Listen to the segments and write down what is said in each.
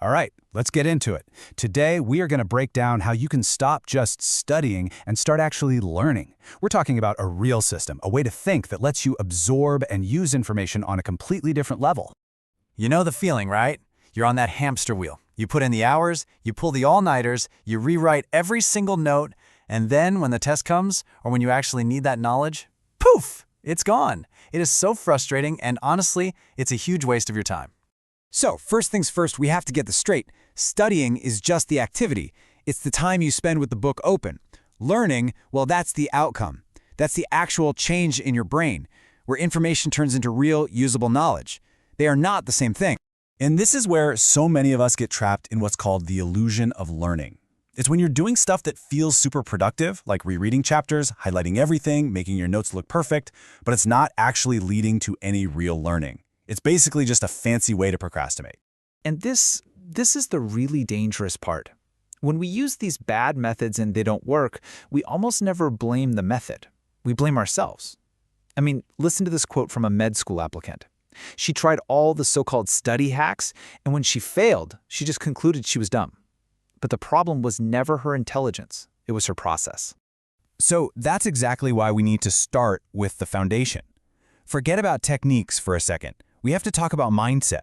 All right, let's get into it. Today, we are going to break down how you can stop just studying and start actually learning. We're talking about a real system, a way to think that lets you absorb and use information on a completely different level. You know the feeling, right? You're on that hamster wheel. You put in the hours, you pull the all-nighters, you rewrite every single note, and then when the test comes, or when you actually need that knowledge, poof, it's gone. It is so frustrating, and honestly, it's a huge waste of your time. So, first things first, we have to get this straight. Studying is just the activity. It's the time you spend with the book open. Learning, well, that's the outcome. That's the actual change in your brain, where information turns into real, usable knowledge. They are not the same thing. And this is where so many of us get trapped in what's called the illusion of learning. It's when you're doing stuff that feels super productive, like rereading chapters, highlighting everything, making your notes look perfect, but it's not actually leading to any real learning. It's basically just a fancy way to procrastinate. And this is the really dangerous part. When we use these bad methods and they don't work, we almost never blame the method. We blame ourselves. I mean, listen to this quote from a med school applicant. She tried all the so-called study hacks, and when she failed, she just concluded she was dumb. But the problem was never her intelligence. It was her process. So that's exactly why we need to start with the foundation. Forget about techniques for a second. We have to talk about mindset,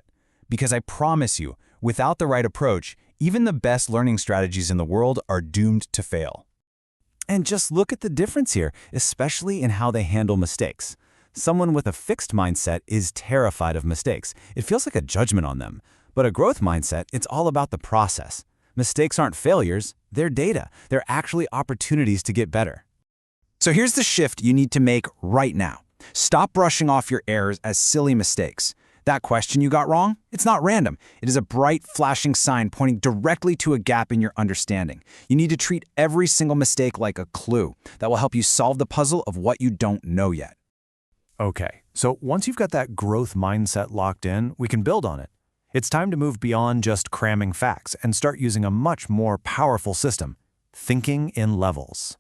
because I promise you, without the right approach, even the best learning strategies in the world are doomed to fail. And just look at the difference here, especially in how they handle mistakes. Someone with a fixed mindset is terrified of mistakes. It feels like a judgment on them. But a growth mindset, it's all about the process. Mistakes aren't failures, they're data. They're actually opportunities to get better. So here's the shift you need to make right now. Stop brushing off your errors as silly mistakes. That question you got wrong, it's not random. It is a bright, flashing sign pointing directly to a gap in your understanding. You need to treat every single mistake like a clue that will help you solve the puzzle of what you don't know yet. Okay, so once you've got that growth mindset locked in, we can build on it. It's time to move beyond just cramming facts and start using a much more powerful system, thinking in levels.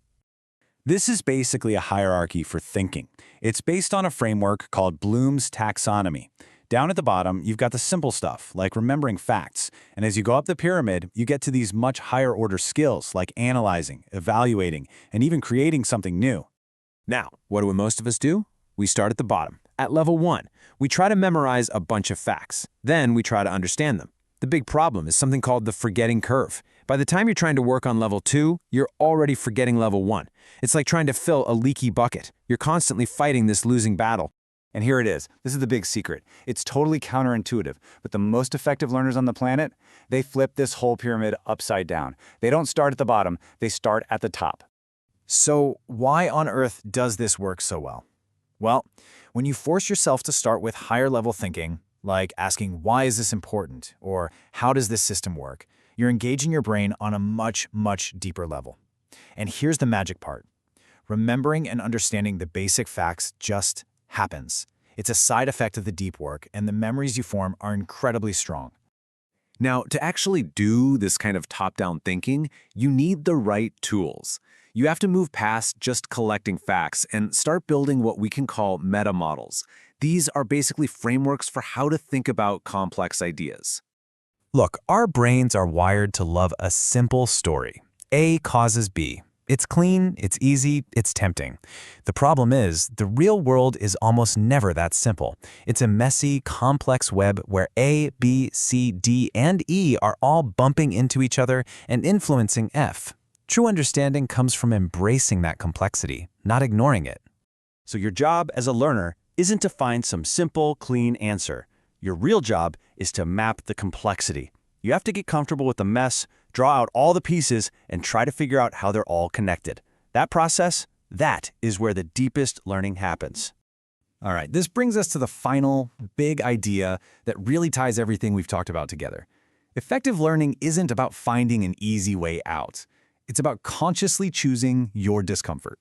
This is basically a hierarchy for thinking. It's based on a framework called Bloom's taxonomy. Down at the bottom, you've got the simple stuff, like remembering facts. And as you go up the pyramid, you get to these much higher order skills like analyzing, evaluating, and even creating something new. Now, what do most of us do? We start at the bottom. At level 1, we try to memorize a bunch of facts. Then we try to understand them. The big problem is something called the forgetting curve. By the time you're trying to work on level 2, you're already forgetting level 1. It's like trying to fill a leaky bucket. You're constantly fighting this losing battle. And here it is. This is the big secret. It's totally counterintuitive, but the most effective learners on the planet, they flip this whole pyramid upside down. They don't start at the bottom, they start at the top. So why on earth does this work so well? Well, when you force yourself to start with higher level thinking, like asking why is this important or how does this system work, you're engaging your brain on a much, much deeper level. And here's the magic part. Remembering and understanding the basic facts just happens. It's a side effect of the deep work, and the memories you form are incredibly strong. Now, to actually do this kind of top-down thinking, you need the right tools. You have to move past just collecting facts and start building what we can call meta models. These are basically frameworks for how to think about complex ideas. Look, our brains are wired to love a simple story. A causes B. It's clean, it's easy, it's tempting. The problem is, the real world is almost never that simple. It's a messy, complex web where A, B, C, D, and E are all bumping into each other and influencing F. True understanding comes from embracing that complexity, not ignoring it. So your job as a learner isn't to find some simple, clean answer. Your real job is to map the complexity. You have to get comfortable with the mess, draw out all the pieces, and try to figure out how they're all connected. That process, that is where the deepest learning happens. All right, this brings us to the final big idea that really ties everything we've talked about together. Effective learning isn't about finding an easy way out. It's about consciously choosing your discomfort.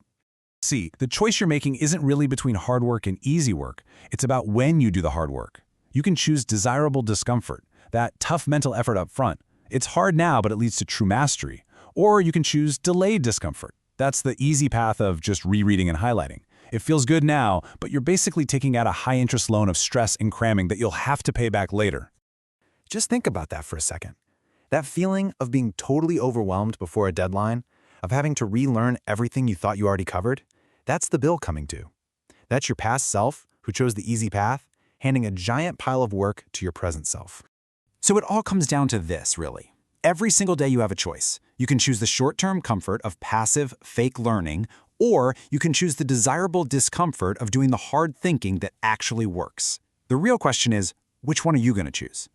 See, the choice you're making isn't really between hard work and easy work. It's about when you do the hard work. You can choose desirable discomfort, that tough mental effort up front. It's hard now, but it leads to true mastery. Or you can choose delayed discomfort. That's the easy path of just rereading and highlighting. It feels good now, but you're basically taking out a high-interest loan of stress and cramming that you'll have to pay back later. Just think about that for a second. That feeling of being totally overwhelmed before a deadline, of having to relearn everything you thought you already covered, that's the bill coming due. That's your past self, who chose the easy path, handing a giant pile of work to your present self. So it all comes down to this, really. Every single day you have a choice. You can choose the short-term comfort of passive, fake learning, or you can choose the desirable discomfort of doing the hard thinking that actually works. The real question is, which one are you going to choose?